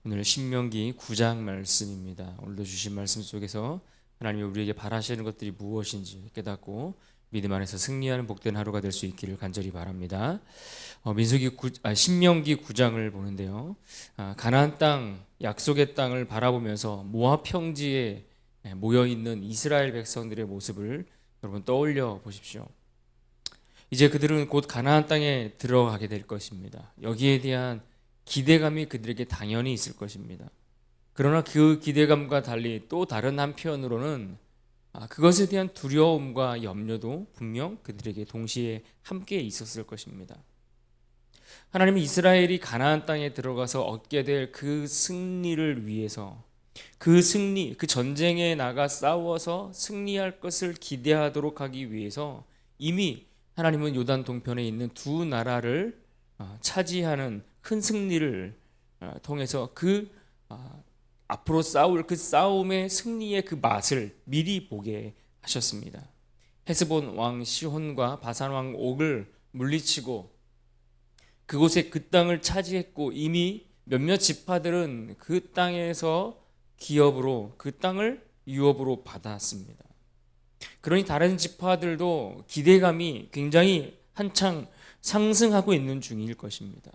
오늘 신명기 9장 말씀입니다. 오늘도 주신 말씀 속에서 하나님이 우리에게 바라시는 것들이 무엇인지 깨닫고 믿음 안에서 승리하는 복된 하루가 될 수 있기를 간절히 바랍니다. 신명기 9장을 보는데요. 가나안 땅, 약속의 땅을 바라보면서 모압 평지에 모여 있는 이스라엘 백성들의 모습을 여러분 떠올려 보십시오. 이제 그들은 곧 가나안 땅에 들어가게 될 것입니다. 여기에 대한 기대감이 그들에게 당연히 있을 것입니다. 그러나 그 기대감과 달리 또 다른 한편으로는 그것에 대한 두려움과 염려도 분명 그들에게 동시에 함께 있었을 것입니다. 하나님은 이스라엘이 가나안 땅에 들어가서 얻게 될 그 승리를 위해서 그 승리, 그 전쟁에 나가 싸워서 승리할 것을 기대하도록 하기 위해서 이미 하나님은 요단 동편에 있는 두 나라를 차지하는 큰 승리를 통해서 앞으로 싸울 그 싸움의 승리의 그 맛을 미리 보게 하셨습니다. 헤스본 왕 시혼과 바산 왕 옥을 물리치고 그곳에 그 땅을 차지했고 이미 몇몇 지파들은 그 땅에서 기업으로 그 땅을 유업으로 받았습니다. 그러니 다른 지파들도 기대감이 굉장히 한창 상승하고 있는 중일 것입니다.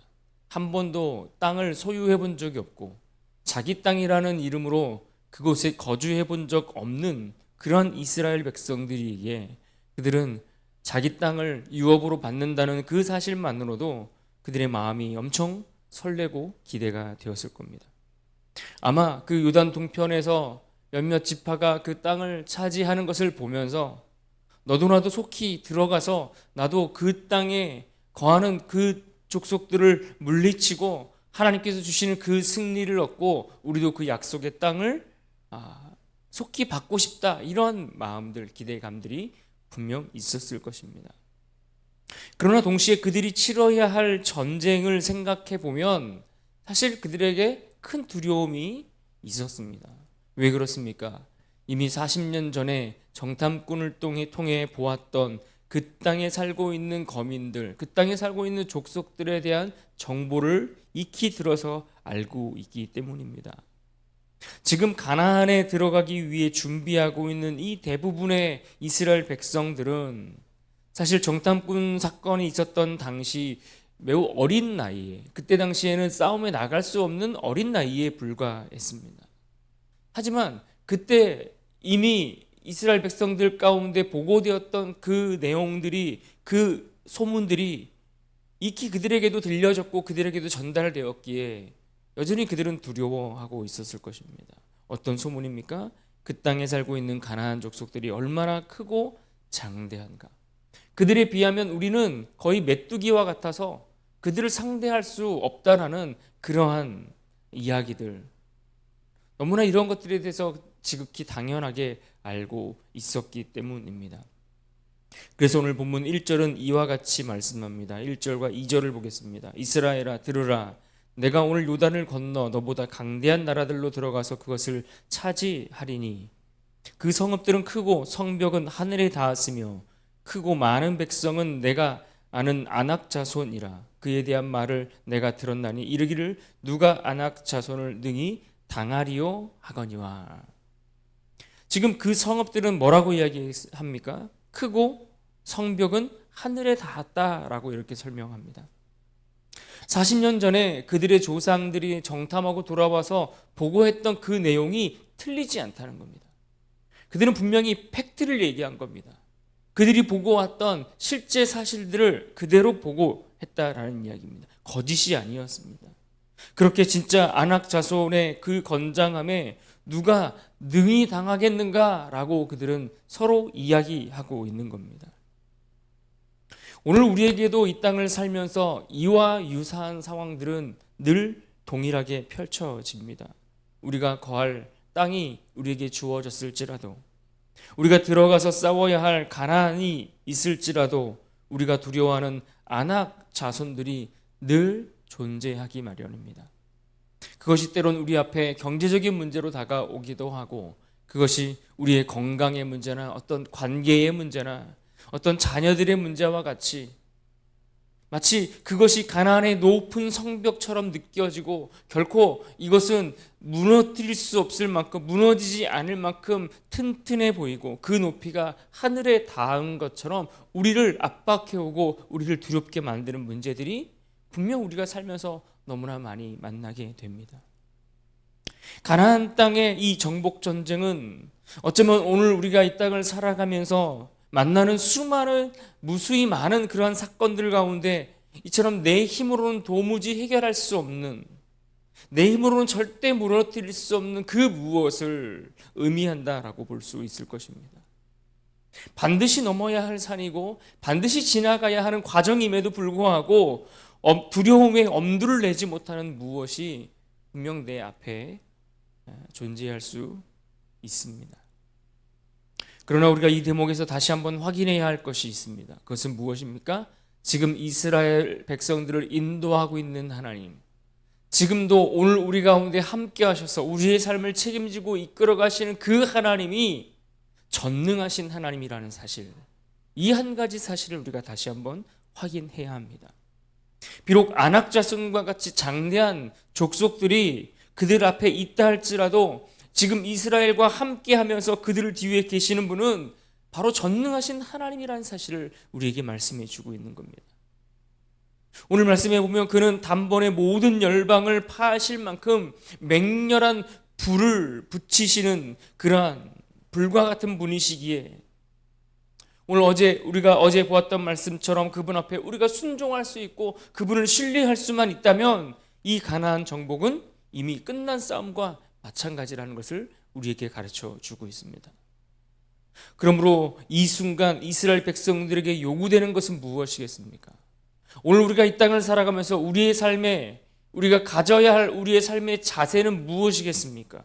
한 번도 땅을 소유해 본 적이 없고 자기 땅이라는 이름으로 그곳에 거주해 본 적 없는 그런 이스라엘 백성들에게 그들은 자기 땅을 유업으로 받는다는 그 사실만으로도 그들의 마음이 엄청 설레고 기대가 되었을 겁니다. 아마 그 요단 동편에서 몇몇 지파가 그 땅을 차지하는 것을 보면서 너도 나도 속히 들어가서 나도 그 땅에 거하는 그 족속들을 물리치고 하나님께서 주시는 그 승리를 얻고 우리도 그 약속의 땅을 속히 받고 싶다, 이런 마음들, 기대감들이 분명 있었을 것입니다. 그러나 동시에 그들이 치러야 할 전쟁을 생각해 보면 사실 그들에게 큰 두려움이 있었습니다. 왜 그렇습니까? 이미 40년 전에 정탐꾼을 통해 보았던 그 땅에 살고 있는 거민들, 그 땅에 살고 있는 족속들에 대한 정보를 익히 들어서 알고 있기 때문입니다. 지금 가나안에 들어가기 위해 준비하고 있는 이 대부분의 이스라엘 백성들은 사실 정탐꾼 사건이 있었던 당시 매우 어린 나이에, 그때 당시에는 싸움에 나갈 수 없는 어린 나이에 불과했습니다. 하지만 그때 이미 이스라엘 백성들 가운데 보고되었던 그 내용들이, 그 소문들이 익히 그들에게도 들려졌고 그들에게도 전달되었기에 여전히 그들은 두려워하고 있었을 것입니다. 어떤 소문입니까? 그 땅에 살고 있는 가나안 족속들이 얼마나 크고 장대한가. 그들에 비하면 우리는 거의 메뚜기와 같아서 그들을 상대할 수 없다라는 그러한 이야기들, 너무나 이런 것들에 대해서 지극히 당연하게 알고 있었기 때문입니다. 그래서 오늘 본문 1절은 이와 같이 말씀합니다. 1절과 2절을 보겠습니다. 이스라엘아 들으라, 내가 오늘 요단을 건너 너보다 강대한 나라들로 들어가서 그것을 차지하리니 그 성읍들은 크고 성벽은 하늘에 닿았으며 크고 많은 백성은 내가 아는 아낙 자손이라. 그에 대한 말을 내가 들었나니 이르기를 누가 아낙 자손을 능히 당하리요 하거니와. 지금 그 성읍들은 뭐라고 이야기합니까? 크고 성벽은 하늘에 닿았다라고 이렇게 설명합니다. 40년 전에 그들의 조상들이 정탐하고 돌아와서 보고했던 그 내용이 틀리지 않다는 겁니다. 그들은 분명히 팩트를 얘기한 겁니다. 그들이 보고왔던 실제 사실들을 그대로 보고했다라는 이야기입니다. 거짓이 아니었습니다. 그렇게 진짜 아낙 자손의 그 건장함에 누가 능히 당하겠는가라고 그들은 서로 이야기하고 있는 겁니다. 오늘 우리에게도 이 땅을 살면서 이와 유사한 상황들은 늘 동일하게 펼쳐집니다. 우리가 거할 땅이 우리에게 주어졌을지라도, 우리가 들어가서 싸워야 할 가나안이 있을지라도 우리가 두려워하는 아낙 자손들이 늘 존재하기 마련입니다. 그것이 때론 우리 앞에 경제적인 문제로 다가오기도 하고, 그것이 우리의 건강의 문제나 어떤 관계의 문제나 어떤 자녀들의 문제와 같이 마치 그것이 가나안의 높은 성벽처럼 느껴지고 결코 이것은 무너뜨릴 수 없을 만큼, 무너지지 않을 만큼 튼튼해 보이고 그 높이가 하늘에 닿은 것처럼 우리를 압박해오고 우리를 두렵게 만드는 문제들이 분명 우리가 살면서 너무나 많이 만나게 됩니다. 가나안 땅의 이 정복 전쟁은 어쩌면 오늘 우리가 이 땅을 살아가면서 만나는 수많은 무수히 많은 그러한 사건들 가운데 이처럼 내 힘으로는 도무지 해결할 수 없는, 내 힘으로는 절대 무너뜨릴 수 없는 그 무엇을 의미한다라고 볼 수 있을 것입니다. 반드시 넘어야 할 산이고 반드시 지나가야 하는 과정임에도 불구하고 두려움에 엄두를 내지 못하는 무엇이 분명 내 앞에 존재할 수 있습니다. 그러나 우리가 이 대목에서 다시 한번 확인해야 할 것이 있습니다. 그것은 무엇입니까? 지금 이스라엘 백성들을 인도하고 있는 하나님, 지금도 오늘 우리 가운데 함께 하셔서 우리의 삶을 책임지고 이끌어 가시는 그 하나님이 전능하신 하나님이라는 사실, 이 한 가지 사실을 우리가 다시 한번 확인해야 합니다. 비록 아낙 자손과 같이 장대한 족속들이 그들 앞에 있다 할지라도 지금 이스라엘과 함께 하면서 그들 뒤에 계시는 분은 바로 전능하신 하나님이라는 사실을 우리에게 말씀해 주고 있는 겁니다. 오늘 말씀해 보면 그는 단번에 모든 열방을 파하실 만큼 맹렬한 불을 붙이시는 그러한 불과 같은 분이시기에 오늘 우리가 어제 보았던 말씀처럼 그분 앞에 우리가 순종할 수 있고 그분을 신뢰할 수만 있다면 이 가나안 정복은 이미 끝난 싸움과 마찬가지라는 것을 우리에게 가르쳐 주고 있습니다. 그러므로 이 순간 이스라엘 백성들에게 요구되는 것은 무엇이겠습니까? 오늘 우리가 이 땅을 살아가면서 우리의 삶에 우리가 가져야 할 우리의 삶의 자세는 무엇이겠습니까?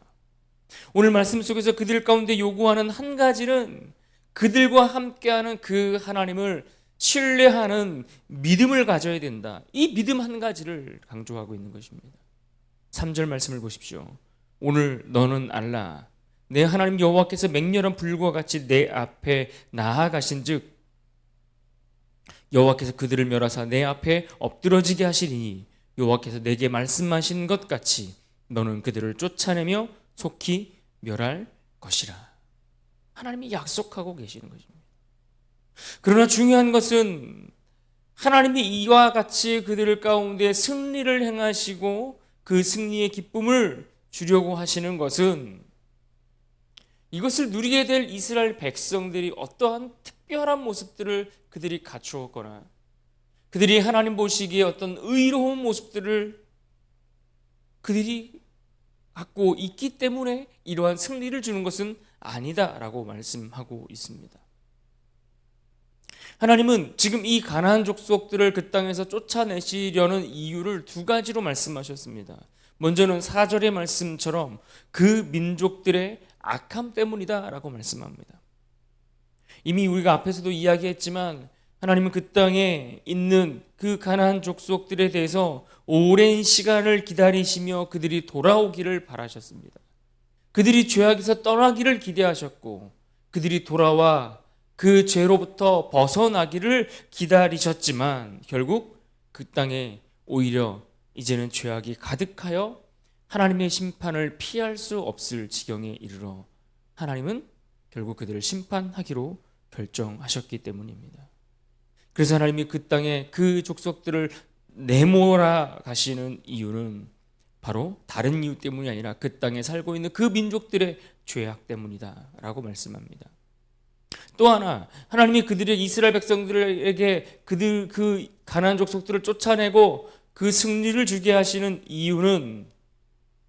오늘 말씀 속에서 그들 가운데 요구하는 한 가지는 그들과 함께하는 그 하나님을 신뢰하는 믿음을 가져야 된다. 이 믿음 한 가지를 강조하고 있는 것입니다. 3절 말씀을 보십시오. 오늘 너는 알라 내 하나님 여호와께서 맹렬한 불과 같이 내 앞에 나아가신즉 여호와께서 그들을 멸하사 내 앞에 엎드러지게 하시리니 여호와께서 내게 말씀하신 것 같이 너는 그들을 쫓아내며 속히 멸할 것이라. 하나님이 약속하고 계시는 것입니다. 그러나 중요한 것은 하나님이 이와 같이 그들 가운데 승리를 행하시고 그 승리의 기쁨을 주려고 하시는 것은 이것을 누리게 될 이스라엘 백성들이 어떠한 특별한 모습들을 그들이 갖추었거나 그들이 하나님 보시기에 어떤 의로운 모습들을 그들이 갖고 있기 때문에 이러한 승리를 주는 것은 아니다라고 말씀하고 있습니다. 하나님은 지금 이 가나안 족속들을 그 땅에서 쫓아내시려는 이유를 두 가지로 말씀하셨습니다. 먼저는 4절의 말씀처럼 그 민족들의 악함 때문이다라고 말씀합니다. 이미 우리가 앞에서도 이야기했지만 하나님은 그 땅에 있는 그 가나안 족속들에 대해서 오랜 시간을 기다리시며 그들이 돌아오기를 바라셨습니다. 그들이 죄악에서 떠나기를 기대하셨고 그들이 돌아와 그 죄로부터 벗어나기를 기다리셨지만 결국 그 땅에 오히려 이제는 죄악이 가득하여 하나님의 심판을 피할 수 없을 지경에 이르러 하나님은 결국 그들을 심판하기로 결정하셨기 때문입니다. 그래서 하나님이 그 땅에 그 족속들을 내몰아 가시는 이유는 바로 다른 이유 때문이 아니라 그 땅에 살고 있는 그 민족들의 죄악 때문이다라고 말씀합니다. 또 하나 하나님이 그들의 이스라엘 백성들에게 그 가나안 족속들을 쫓아내고 그 승리를 주게 하시는 이유는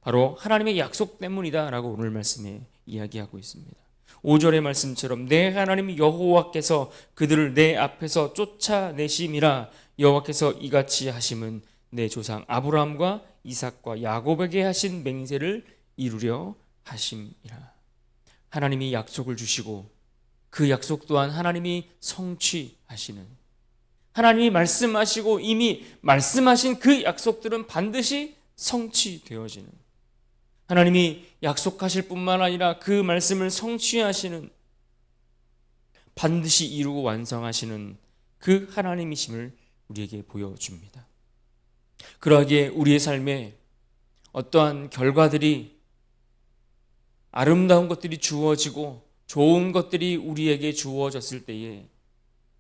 바로 하나님의 약속 때문이다라고 오늘 말씀에 이야기하고 있습니다. 5절의 말씀처럼 내 하나님 여호와께서 그들을 내 앞에서 쫓아내심이라 여호와께서 이같이 하심은 내 조상 아브라함과 이삭과 야곱에게 하신 맹세를 이루려 하심이라. 하나님이 약속을 주시고 그 약속 또한 하나님이 성취하시는, 하나님이 말씀하시고 이미 말씀하신 그 약속들은 반드시 성취되어지는, 하나님이 약속하실 뿐만 아니라 그 말씀을 성취하시는, 반드시 이루고 완성하시는 그 하나님이심을 우리에게 보여줍니다. 그러하기에 우리의 삶에 어떠한 결과들이, 아름다운 것들이 주어지고 좋은 것들이 우리에게 주어졌을 때에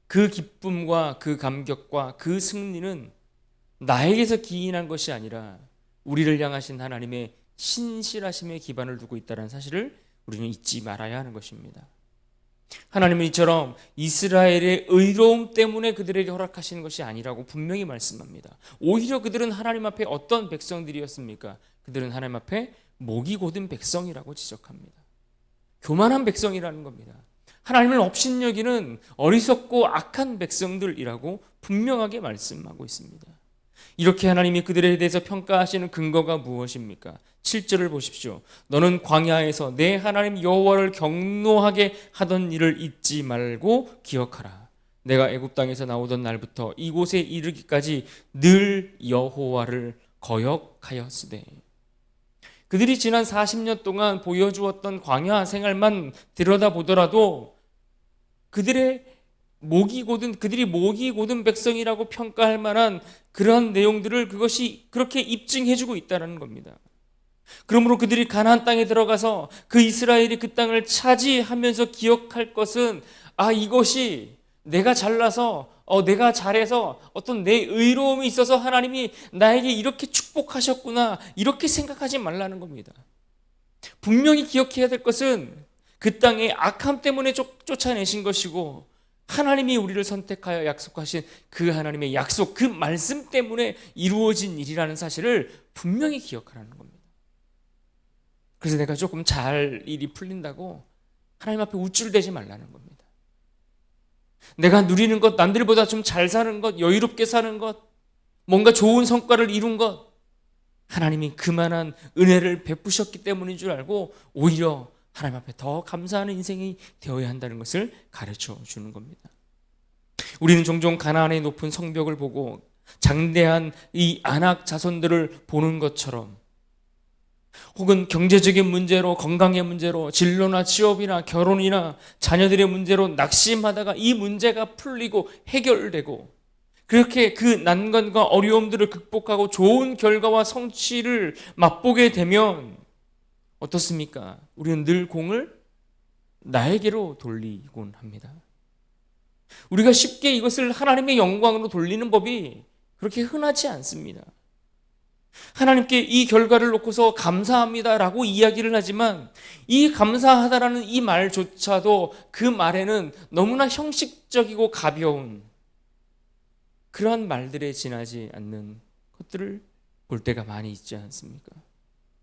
그 기쁨과 그 감격과 그 승리는 나에게서 기인한 것이 아니라 우리를 향하신 하나님의 신실하심에 기반을 두고 있다는 사실을 우리는 잊지 말아야 하는 것입니다. 하나님은 이처럼 이스라엘의 의로움 때문에 그들에게 허락하시는 것이 아니라고 분명히 말씀합니다. 오히려 그들은 하나님 앞에 어떤 백성들이었습니까? 그들은 하나님 앞에 목이 곧은 백성이라고 지적합니다. 교만한 백성이라는 겁니다. 하나님을 업신여기는 어리석고 악한 백성들이라고 분명하게 말씀하고 있습니다. 이렇게 하나님이 그들에 대해서 평가하시는 근거가 무엇입니까? 7절을 보십시오. 너는 광야에서 내 하나님 여호와를 경노하게 하던 일을 잊지 말고 기억하라. 내가 애굽 땅에서 나오던 날부터 이곳에 이르기까지 늘 여호와를 거역하였으되. 그들이 지난 40년 동안 보여주었던 광야 생활만 들여다보더라도 그들이 목이 곧은 백성이라고 평가할 만한 그런 내용들을 그것이 그렇게 입증해주고 있다는 겁니다. 그러므로 그들이 가나안 땅에 들어가서 그 이스라엘이 그 땅을 차지하면서 기억할 것은, 이것이 내가 잘나서 내가 잘해서 어떤 내 의로움이 있어서 하나님이 나에게 이렇게 축복하셨구나, 이렇게 생각하지 말라는 겁니다. 분명히 기억해야 될 것은 그 땅의 악함 때문에 쫓아내신 것이고 하나님이 우리를 선택하여 약속하신 그 하나님의 약속, 그 말씀 때문에 이루어진 일이라는 사실을 분명히 기억하라는 겁니다. 그래서 내가 조금 잘 일이 풀린다고 하나님 앞에 우쭐대지 말라는 겁니다. 내가 누리는 것, 남들보다 좀 잘 사는 것, 여유롭게 사는 것, 뭔가 좋은 성과를 이룬 것, 하나님이 그만한 은혜를 베푸셨기 때문인 줄 알고 오히려 하나님 앞에 더 감사하는 인생이 되어야 한다는 것을 가르쳐 주는 겁니다. 우리는 종종 가나안의 높은 성벽을 보고 장대한 이 아낙 자손들을 보는 것처럼, 혹은 경제적인 문제로, 건강의 문제로, 진로나 취업이나 결혼이나 자녀들의 문제로 낙심하다가 이 문제가 풀리고 해결되고 그렇게 그 난관과 어려움들을 극복하고 좋은 결과와 성취를 맛보게 되면 어떻습니까? 우리는 늘 공을 나에게로 돌리곤 합니다. 우리가 쉽게 이것을 하나님의 영광으로 돌리는 법이 그렇게 흔하지 않습니다. 하나님께 이 결과를 놓고서 감사합니다라고 이야기를 하지만 이 감사하다라는 이 말조차도 그 말에는 너무나 형식적이고 가벼운 그러한 말들에 지나지 않는 것들을 볼 때가 많이 있지 않습니까?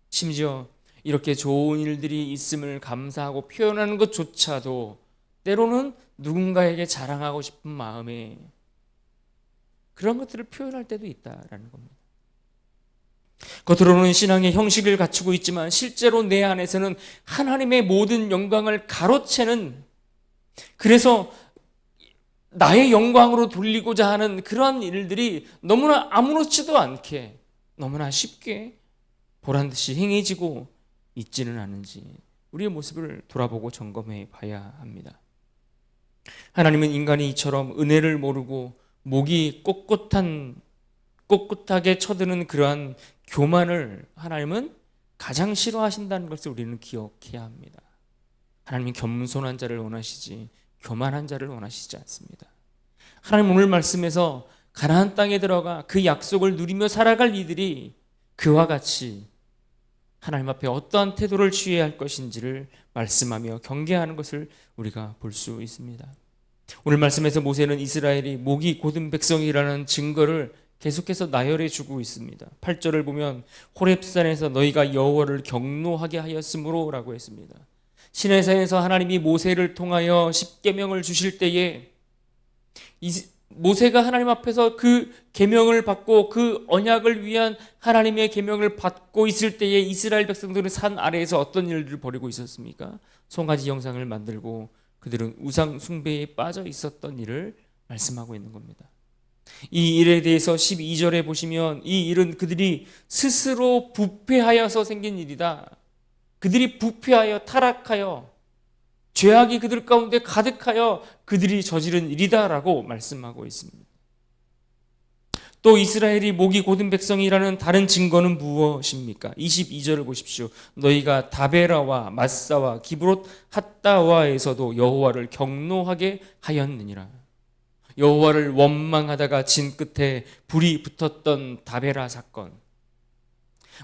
심지어 이렇게 좋은 일들이 있음을 감사하고 표현하는 것조차도 때로는 누군가에게 자랑하고 싶은 마음에 그런 것들을 표현할 때도 있다라는 겁니다. 겉으로는 신앙의 형식을 갖추고 있지만 실제로 내 안에서는 하나님의 모든 영광을 가로채는, 그래서 나의 영광으로 돌리고자 하는 그러한 일들이 너무나 아무렇지도 않게, 너무나 쉽게 보란듯이 행해지고 있지는 않은지 우리의 모습을 돌아보고 점검해 봐야 합니다. 하나님은 인간이 이처럼 은혜를 모르고 목이 꼿꼿하게 쳐드는 그러한 교만을 하나님은 가장 싫어하신다는 것을 우리는 기억해야 합니다. 하나님은 겸손한 자를 원하시지 교만한 자를 원하시지 않습니다. 하나님 오늘 말씀에서 가나안 땅에 들어가 그 약속을 누리며 살아갈 이들이 그와 같이 하나님 앞에 어떠한 태도를 취해야 할 것인지를 말씀하며 경계하는 것을 우리가 볼 수 있습니다. 오늘 말씀에서 모세는 이스라엘이 목이 곧은 백성이라는 증거를 계속해서 나열해 주고 있습니다. 8절을 보면 호렙산에서 너희가 여호와를 경노하게 하였으므로 라고 했습니다. 시내산에서 하나님이 모세를 통하여 십계명을 주실 때에 모세가 하나님 앞에서 그 계명을 받고 그 언약을 위한 하나님의 계명을 받고 있을 때에 이스라엘 백성들은 산 아래에서 어떤 일들을 벌이고 있었습니까? 송아지 형상을 만들고 그들은 우상 숭배에 빠져 있었던 일을 말씀하고 있는 겁니다. 이 일에 대해서 12절에 보시면 이 일은 그들이 스스로 부패하여서 생긴 일이다. 그들이 부패하여 타락하여 죄악이 그들 가운데 가득하여 그들이 저지른 일이다라고 말씀하고 있습니다. 또 이스라엘이 목이 곧은 백성이라는 다른 증거는 무엇입니까? 22절을 보십시오. 너희가 다베라와 마사와 기브롯 핫다와에서도 여호와를 경노하게 하였느니라. 여호와를 원망하다가 진 끝에 불이 붙었던 다베라 사건,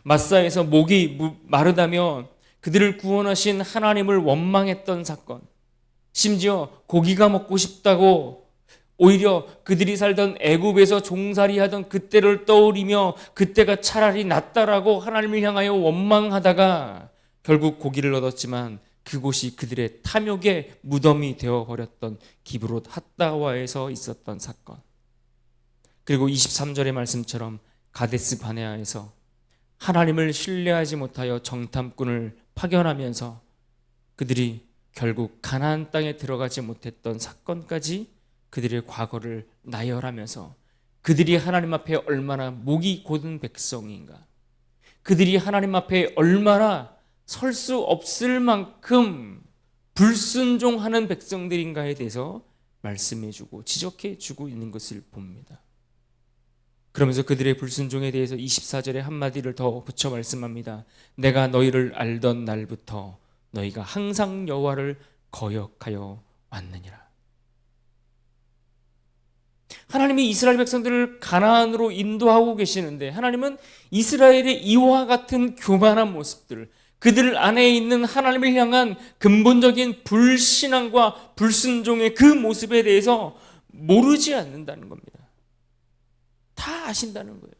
마사에서 목이 마르다며 그들을 구원하신 하나님을 원망했던 사건, 심지어 고기가 먹고 싶다고 오히려 그들이 살던 애굽에서 종살이하던 그때를 떠올리며 그때가 차라리 낫다라고 하나님을 향하여 원망하다가 결국 고기를 얻었지만 그곳이 그들의 탐욕의 무덤이 되어버렸던 기브롯 핫다와에서 있었던 사건, 그리고 23절의 말씀처럼 가데스 바네아에서 하나님을 신뢰하지 못하여 정탐꾼을 파견하면서 그들이 결국 가나안 땅에 들어가지 못했던 사건까지 그들의 과거를 나열하면서 그들이 하나님 앞에 얼마나 목이 곧은 백성인가, 그들이 하나님 앞에 얼마나 설 수 없을 만큼 불순종하는 백성들인가에 대해서 말씀해주고 지적해주고 있는 것을 봅니다. 그러면서 그들의 불순종에 대해서 24절에 한마디를 더 붙여 말씀합니다. 내가 너희를 알던 날부터 너희가 항상 여호와를 거역하여 왔느니라. 하나님이 이스라엘 백성들을 가나안으로 인도하고 계시는데 하나님은 이스라엘의 이와 같은 교만한 모습들, 그들 안에 있는 하나님을 향한 근본적인 불신앙과 불순종의 그 모습에 대해서 모르지 않는다는 겁니다. 다 아신다는 거예요.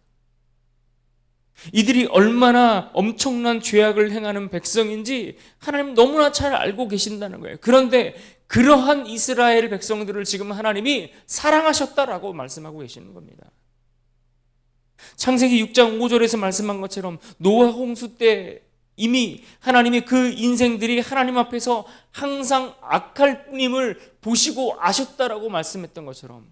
이들이 얼마나 엄청난 죄악을 행하는 백성인지 하나님 너무나 잘 알고 계신다는 거예요. 그런데 그러한 이스라엘 백성들을 지금 하나님이 사랑하셨다라고 말씀하고 계시는 겁니다. 창세기 6장 5절에서 말씀한 것처럼 노아 홍수 때 이미 하나님이 그 인생들이 하나님 앞에서 항상 악할 뿐임을 보시고 아셨다라고 말씀했던 것처럼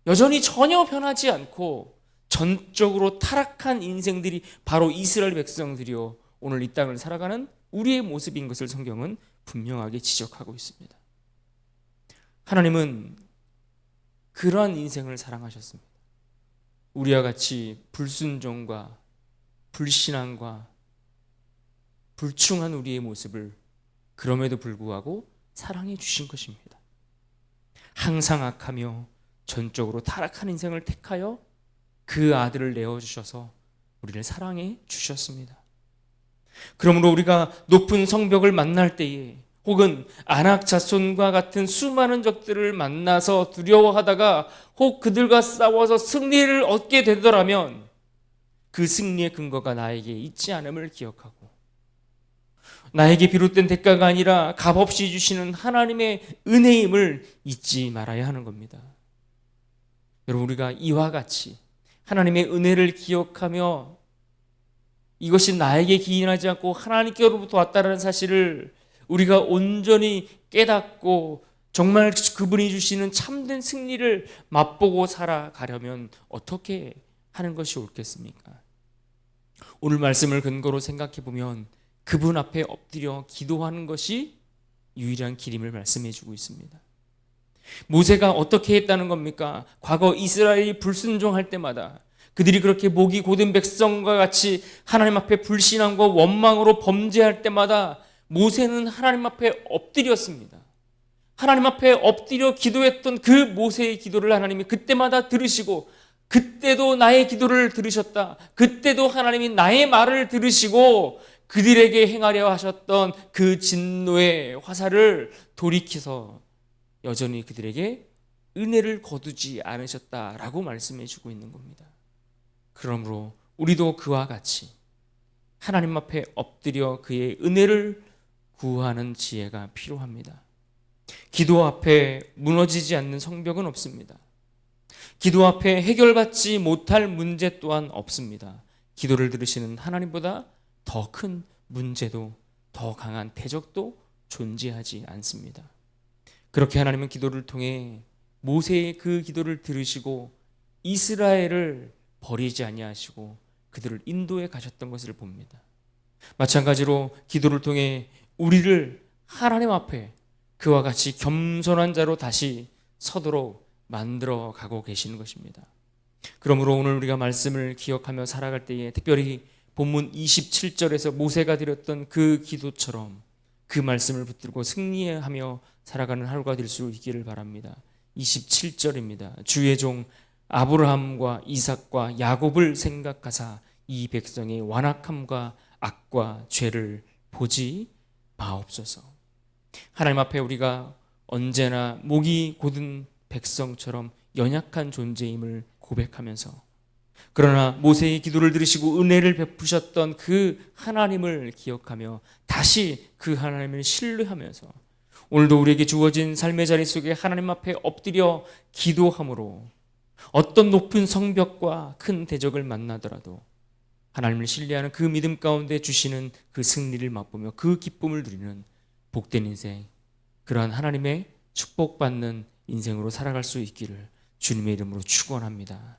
여전히 전혀 변하지 않고 전적으로 타락한 인생들이 바로 이스라엘 백성들이요, 오늘 이 땅을 살아가는 우리의 모습인 것을 성경은 분명하게 지적하고 있습니다. 하나님은 그러한 인생을 사랑하셨습니다. 우리와 같이 불순종과 불신앙과 불충한 우리의 모습을 그럼에도 불구하고 사랑해 주신 것입니다. 항상 악하며 전적으로 타락한 인생을 택하여 그 아들을 내어주셔서 우리를 사랑해 주셨습니다. 그러므로 우리가 높은 성벽을 만날 때에 혹은 안악 자손과 같은 수많은 적들을 만나서 두려워하다가 혹 그들과 싸워서 승리를 얻게 되더라면 그 승리의 근거가 나에게 있지 않음을 기억하고 나에게 비롯된 대가가 아니라 값없이 주시는 하나님의 은혜임을 잊지 말아야 하는 겁니다. 여러분, 우리가 이와 같이 하나님의 은혜를 기억하며 이것이 나에게 기인하지 않고 하나님께로부터 왔다는 사실을 우리가 온전히 깨닫고 정말 그분이 주시는 참된 승리를 맛보고 살아가려면 어떻게 하는 것이 옳겠습니까? 오늘 말씀을 근거로 생각해 보면 그분 앞에 엎드려 기도하는 것이 유일한 길임을 말씀해 주고 있습니다. 모세가 어떻게 했다는 겁니까? 과거 이스라엘이 불순종할 때마다 그들이 그렇게 목이 곧은 백성과 같이 하나님 앞에 불신앙과 원망으로 범죄할 때마다 모세는 하나님 앞에 엎드렸습니다. 하나님 앞에 엎드려 기도했던 그 모세의 기도를 하나님이 그때마다 들으시고 그때도 나의 기도를 들으셨다. 그때도 하나님이 나의 말을 들으시고 그들에게 행하려 하셨던 그 진노의 화살을 돌이켜서 여전히 그들에게 은혜를 거두지 않으셨다라고 말씀해 주고 있는 겁니다. 그러므로 우리도 그와 같이 하나님 앞에 엎드려 그의 은혜를 구하는 지혜가 필요합니다. 기도 앞에 무너지지 않는 성벽은 없습니다. 기도 앞에 해결받지 못할 문제 또한 없습니다. 기도를 들으시는 하나님보다 더 큰 문제도 더 강한 대적도 존재하지 않습니다. 그렇게 하나님은 기도를 통해 모세의 그 기도를 들으시고 이스라엘을 버리지 아니하시고 그들을 인도해 가셨던 것을 봅니다. 마찬가지로 기도를 통해 우리를 하나님 앞에 그와 같이 겸손한 자로 다시 서도록 만들어 가고 계시는 것입니다. 그러므로 오늘 우리가 말씀을 기억하며 살아갈 때에 특별히 본문 27절에서 모세가 드렸던 그 기도처럼 그 말씀을 붙들고 승리하며 살아가는 하루가 될 수 있기를 바랍니다. 27절입니다. 주의 종 아브라함과 이삭과 야곱을 생각하사 이 백성의 완악함과 악과 죄를 보지 마옵소서. 하나님 앞에 우리가 언제나 목이 곧은 백성처럼 연약한 존재임을 고백하면서, 그러나 모세의 기도를 들으시고 은혜를 베푸셨던 그 하나님을 기억하며 다시 그 하나님을 신뢰하면서 오늘도 우리에게 주어진 삶의 자리 속에 하나님 앞에 엎드려 기도함으로 어떤 높은 성벽과 큰 대적을 만나더라도 하나님을 신뢰하는 그 믿음 가운데 주시는 그 승리를 맛보며 그 기쁨을 누리는 복된 인생, 그러한 하나님의 축복받는 인생으로 살아갈 수 있기를 주님의 이름으로 축원합니다.